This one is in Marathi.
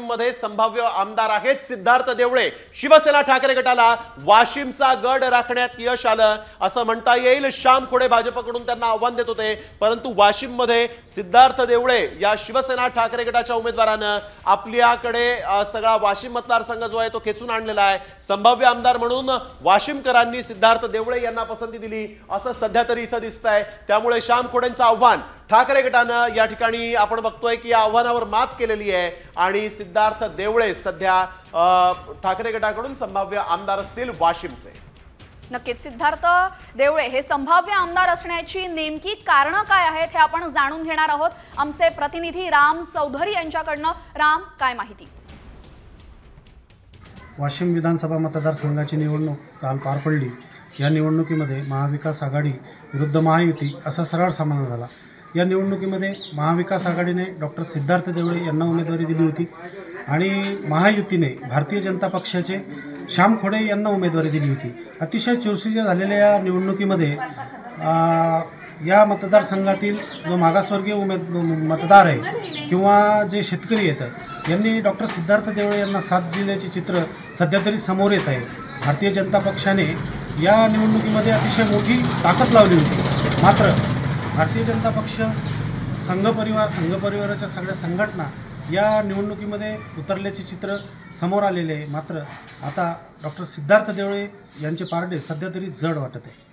मध्ये संभाव्य आमदार आहेत सिद्धार्थ देवळे। शिवसेना ठाकरे गटाला वाशिमचा गड राखण्यात यश आलं असं म्हणता येईल। श्याम खोडे भाजपकडून त्यांना आव्हान देत होते, परंतु वाशिम मध्ये सिद्धार्थ देवळे या शिवसेना ठाकरे गटाच्या उमेदवारानं आपल्याकडे सगळा वाशिम मतदारसंघ जो आहे तो खेचून आणलेला आहे। संभाव्य आमदार म्हणून वाशिमकरांनी सिद्धार्थ देवळे यांना पसंती दिली असं सध्या तरी इथं दिसतंय। त्यामुळे श्याम खोडेंचं आव्हान ठाकरे गटानं या ठिकाणी आपण बघतोय की या आव्हानावर मात केलेली आहे आणि सिद्धार्थ देवळे सध्या ठाकरे गटाकडून संभाव्य आमदार असतील वाशिमचे। नक्कीच सिद्धार्थ देवळे हे संभाव्य आमदार असण्याची नेमकी कारणं काय आहेत हे आपण जाणून घेणार आहोत आमचे प्रतिनिधी राम चौधरी यांच्याकडनं। राम, काय माहिती? वाशिम विधानसभा मतदारसंघाची निवडणूक काल पार पडली। या निवडणुकीमध्ये महाविकास आघाडी विरुद्ध महायुती असा सरळ सामना झाला। या निवडणुकीमध्ये महाविकास आघाडीने डॉक्टर सिद्धार्थ देवळे यांना उमेदवारी दिली होती आणि महायुतीने भारतीय जनता पक्षाचे श्याम खोडे यांना उमेदवारी दिली होती। अतिशय चुरशीच्या झालेल्या या निवडणुकीमध्ये या मतदारसंघातील जो मागासवर्गीय मतदार आहे किंवा जे शेतकरी आहेत यांनी डॉक्टर सिद्धार्थ देवळे यांना साथ दिल्याचे चित्र सध्या तरी समोर येत आहे। भारतीय जनता पक्षाने या निवडणुकीमध्ये अतिशय मोठी ताकद लावली होती, मात्र भारतीय जनता पक्ष संघ परिवाराच्या सगळ्या संघटना या निवडणुकीमध्ये उतरल्याचे चित्र समोर आलेले आहे। मात्र आता डॉक्टर सिद्धार्थ देवळे यांचे पारडे सध्या तरी जड वाटत आहे।